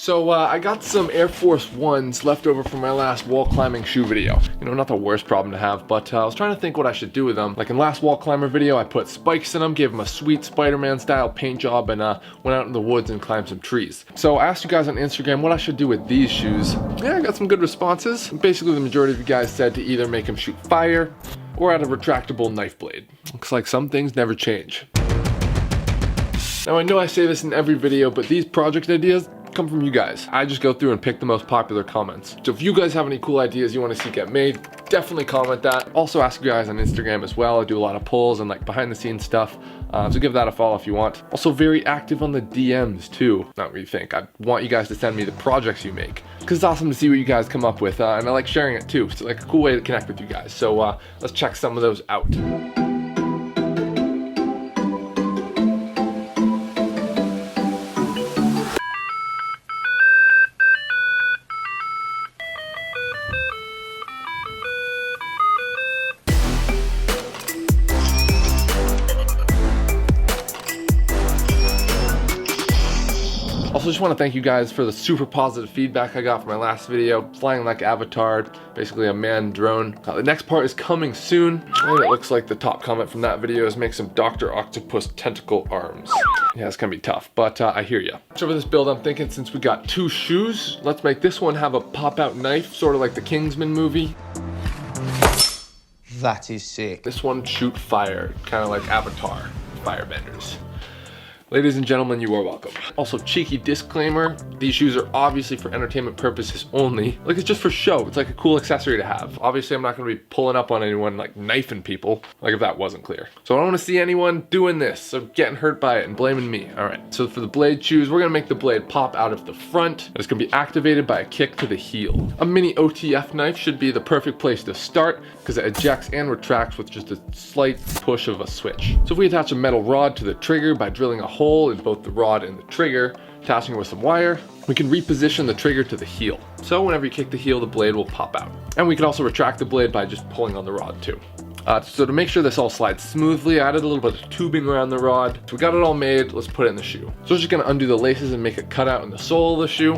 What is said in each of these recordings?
So I got some Air Force 1's left over from my last wall climbing shoe video. You know, not the worst problem to have, but I was trying to think what I should do with them. Like in last wall climber video, I put spikes in them, gave them a sweet Spider-Man style paint job, and went out in the woods and climbed some trees. So I asked you guys on Instagram what I should do with these shoes. Yeah, I got some good responses. Basically, the majority of you guys said to either make them shoot fire or add a retractable knife blade. Looks like some things never change. Now I know I say this in every video, but these project ideas come from you guys. I just go through and pick the most popular comments. So if you guys have any cool ideas you want to see get made, definitely comment that. Also ask you guys on Instagram as well. I do a lot of polls and like behind the scenes stuff. So give that a follow if you want. Also very active on the DMs too. Not what you think. I want you guys to send me the projects you make, because it's awesome to see what you guys come up with, and I like sharing it too. It's like a cool way to connect with you guys. So let's check some of those out. Also, just want to thank you guys for the super positive feedback I got from my last video, flying like Avatar, basically a manned drone. The next part is coming soon, and it looks like the top comment from that video is make some Dr. Octopus tentacle arms. Yeah, it's gonna be tough, but I hear ya. So for this build, I'm thinking since we got two shoes, let's make this one have a pop-out knife, sort of like the Kingsman movie. That is sick. This one shoot fire, kind of like Avatar, firebenders. Ladies and gentlemen, you are welcome. Also, cheeky disclaimer, these shoes are obviously for entertainment purposes only. Like, it's just for show. It's like a cool accessory to have. Obviously, I'm not gonna be pulling up on anyone, like knifing people, like if that wasn't clear. So I don't wanna see anyone doing this, or getting hurt by it and blaming me. All right, so for the blade shoes, we're gonna make the blade pop out of the front. It's gonna be activated by a kick to the heel. A mini OTF knife should be the perfect place to start, because it ejects and retracts with just a slight push of a switch. So if we attach a metal rod to the trigger by drilling a hole in both the rod and the trigger, attaching it with some wire, we can reposition the trigger to the heel. So whenever you kick the heel, the blade will pop out. And we can also retract the blade by just pulling on the rod too. So to make sure this all slides smoothly, I added a little bit of tubing around the rod. So we got it all made, let's put it in the shoe. So we're just gonna undo the laces and make a cutout in the sole of the shoe.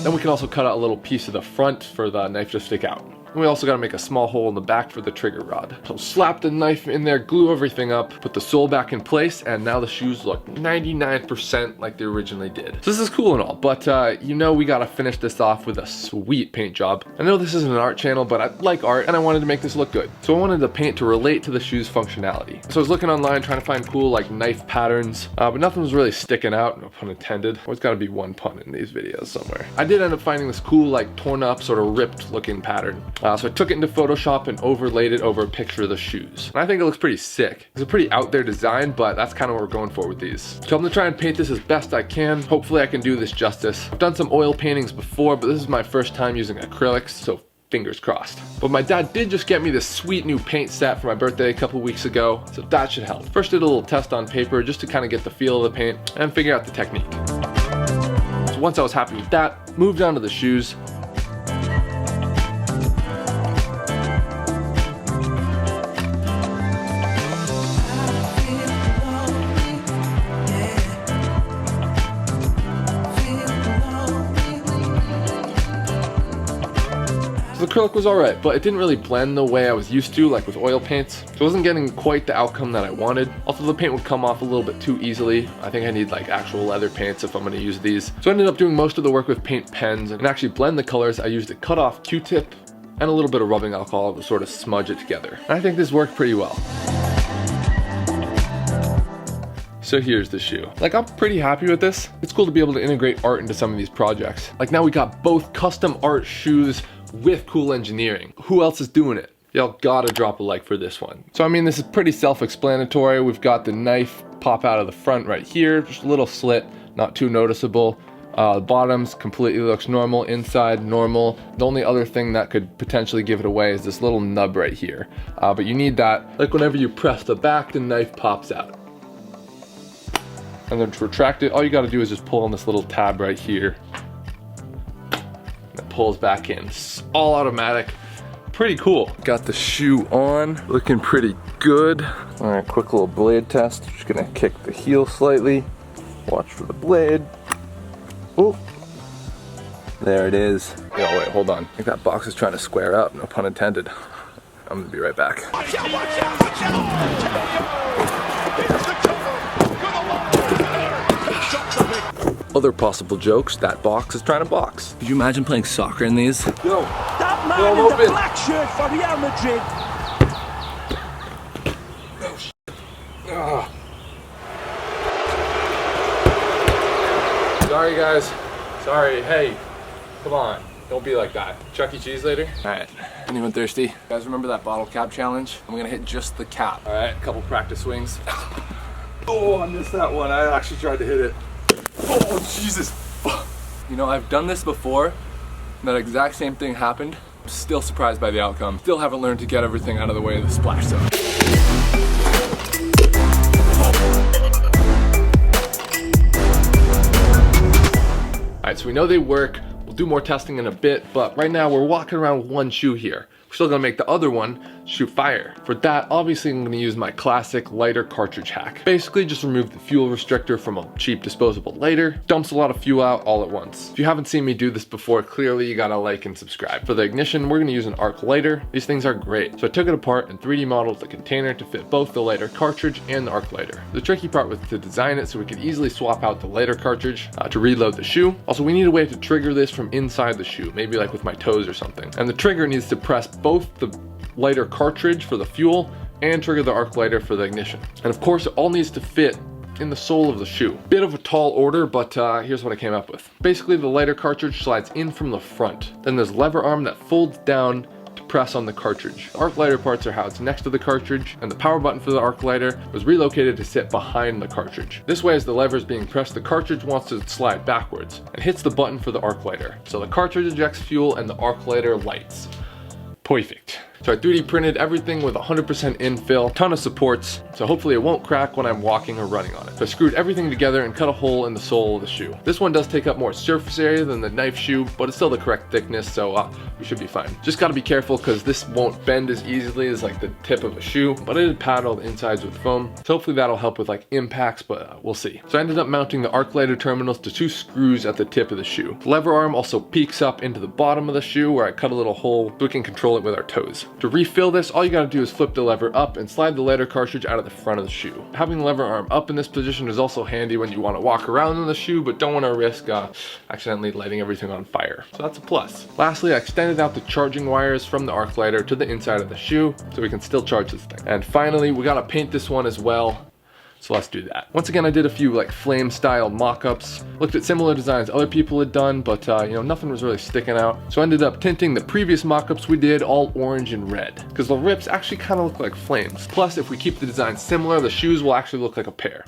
Then we can also cut out a little piece of the front for the knife to stick out. And we also gotta make a small hole in the back for the trigger rod. So slap the knife in there, glue everything up, put the sole back in place, and now the shoes look 99% like they originally did. So this is cool and all, but you know we gotta finish this off with a sweet paint job. I know this isn't an art channel, but I like art and I wanted to make this look good. So I wanted the paint to relate to the shoes' functionality. So I was looking online trying to find cool like knife patterns, but nothing was really sticking out, no pun intended. Always gotta be one pun in these videos somewhere. I did end up finding this cool like torn up sort of ripped looking pattern. So I took it into Photoshop and overlaid it over a picture of the shoes. And I think it looks pretty sick. It's a pretty out there design, but that's kind of what we're going for with these. So I'm gonna try and paint this as best I can. Hopefully I can do this justice. I've done some oil paintings before, but this is my first time using acrylics, so fingers crossed. But my dad did just get me this sweet new paint set for my birthday a couple weeks ago, so that should help. First did a little test on paper just to kind of get the feel of the paint and figure out the technique. So once I was happy with that, moved on to the shoes. So the acrylic was alright, but it didn't really blend the way I was used to, like with oil paints. So I wasn't getting quite the outcome that I wanted. Also, the paint would come off a little bit too easily. I think I need like actual leather paints if I'm gonna use these. So I ended up doing most of the work with paint pens, and actually blend the colors. I used a cut-off Q-tip and a little bit of rubbing alcohol to sort of smudge it together. And I think this worked pretty well. So here's the shoe. Like, I'm pretty happy with this. It's cool to be able to integrate art into some of these projects. Like now we got both custom art shoes with cool engineering. Who else is doing it? Y'all gotta drop a like for this one. So I mean, this is pretty self-explanatory. We've got the knife pop out of the front right here, just a little slit, not too noticeable. The bottoms completely looks normal, inside normal. The only other thing that could potentially give it away is this little nub right here. But you need that, like whenever you press the back, the knife pops out. And then to retract it, all you gotta do is just pull on this little tab right here. It pulls back in. It's all automatic. Pretty cool. Got the shoe on, looking pretty good. All right, quick little blade test. Just gonna kick the heel slightly. Watch for the blade. Oh, there it is. Oh wait, hold on. I think that box is trying to square up, no pun intended. I'm gonna be right back. Watch out, watch out, watch out! Other possible jokes, that box is trying to box. Could you imagine playing soccer in these? Yo, that man in the black shirt for Real Madrid. Oh, sorry guys, sorry, hey, come on, don't be like that. Chuck E. Cheese later? All right, anyone thirsty? You guys remember that bottle cap challenge? I'm gonna hit just the cap. All right, a couple practice swings. Oh, I missed that one. I actually tried to hit it. Oh, Jesus. You know, I've done this before. That exact same thing happened. I'm still surprised by the outcome. Still haven't learned to get everything out of the way of the splash zone. Alright, so we know they work. We'll do more testing in a bit, but right now we're walking around with one shoe here. We're still gonna make the other one shoot fire. For that, obviously I'm gonna use my classic lighter cartridge hack. Basically just remove the fuel restrictor from a cheap disposable lighter. Dumps a lot of fuel out all at once. If you haven't seen me do this before, clearly you gotta like and subscribe. For the ignition, we're gonna use an arc lighter. These things are great. So I took it apart and 3D modeled the container to fit both the lighter cartridge and the arc lighter. The tricky part was to design it so we could easily swap out the lighter cartridge to reload the shoe. Also, we need a way to trigger this from inside the shoe, maybe like with my toes or something. And the trigger needs to press both the lighter cartridge for the fuel and trigger the arc lighter for the ignition. And of course, it all needs to fit in the sole of the shoe. Bit of a tall order, but here's what I came up with. Basically, the lighter cartridge slides in from the front. Then there's a lever arm that folds down to press on the cartridge. The arc lighter parts are housed next to the cartridge, and the power button for the arc lighter was relocated to sit behind the cartridge. This way, as the lever is being pressed, the cartridge wants to slide backwards and hits the button for the arc lighter. So the cartridge ejects fuel and the arc lighter lights. Perfect. So I 3D printed everything with 100% infill, ton of supports, so hopefully it won't crack when I'm walking or running on it. So I screwed everything together and cut a hole in the sole of the shoe. This one does take up more surface area than the knife shoe, but it's still the correct thickness, so we should be fine. Just gotta be careful because this won't bend as easily as like the tip of a shoe, but I did pad all the insides with foam, so hopefully that'll help with like impacts, but we'll see. So I ended up mounting the arc lighter terminals to 2 screws at the tip of the shoe. The lever arm also peeks up into the bottom of the shoe where I cut a little hole so we can control it with our toes. To refill this, all you gotta do is flip the lever up and slide the lighter cartridge out of the front of the shoe. Having the lever arm up in this position is also handy when you wanna walk around in the shoe, but don't wanna risk accidentally lighting everything on fire. So that's a plus. Lastly, I extended out the charging wires from the arc lighter to the inside of the shoe so we can still charge this thing. And finally, we gotta paint this one as well. So let's do that. Once again, I did a few like flame style mock-ups, looked at similar designs other people had done, but you know, nothing was really sticking out. So I ended up tinting the previous mock-ups we did all orange and red, because the rips actually kind of look like flames. Plus, if we keep the design similar, the shoes will actually look like a pair.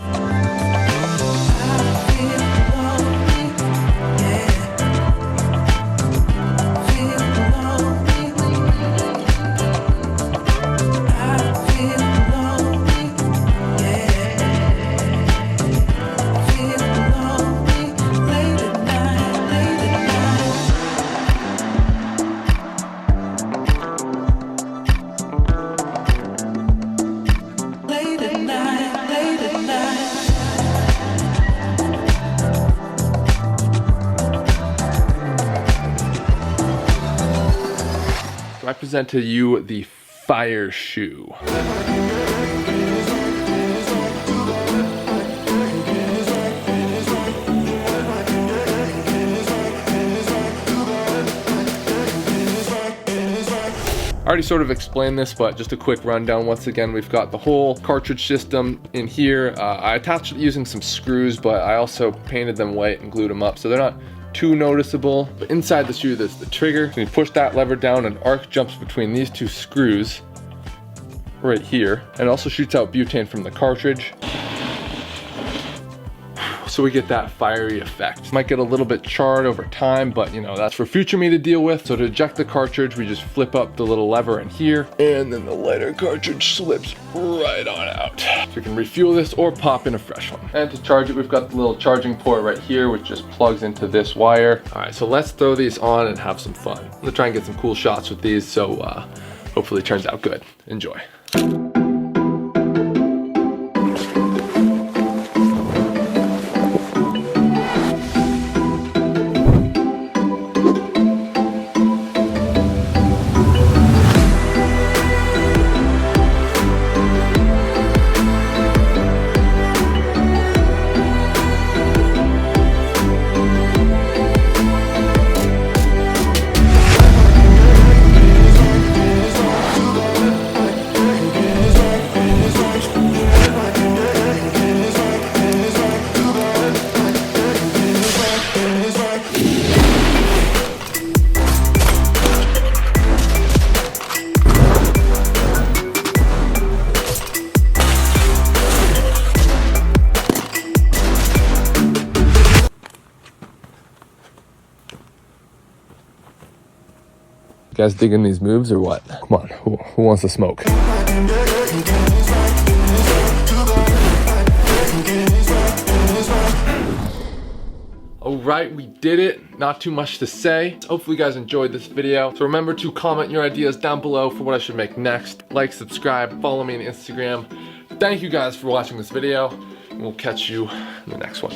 I present to you the fire shoe. I already sort of explained this, but just a quick rundown. Once again, we've got the whole cartridge system in here. I attached it using some screws, but I also painted them white and glued them up, so they're not too noticeable. But inside the shoe, there's the trigger. So you push that lever down, an arc jumps between these 2 screws right here, and it also shoots out butane from the cartridge. So we get that fiery effect. Might get a little bit charred over time, but you know, that's for future me to deal with. So to eject the cartridge, we just flip up the little lever in here, and then the lighter cartridge slips right on out. So we can refuel this or pop in a fresh one. And to charge it, we've got the little charging port right here, which just plugs into this wire. All right, so let's throw these on and have some fun. I'm gonna try and get some cool shots with these, so hopefully it turns out good. Enjoy. guys digging these moves or what? Come on, who wants to smoke? Alright, we did it. Not too much to say. Hopefully you guys enjoyed this video. So remember to comment your ideas down below for what I should make next. Like, subscribe, follow me on Instagram. Thank you guys for watching this video, and we'll catch you in the next one.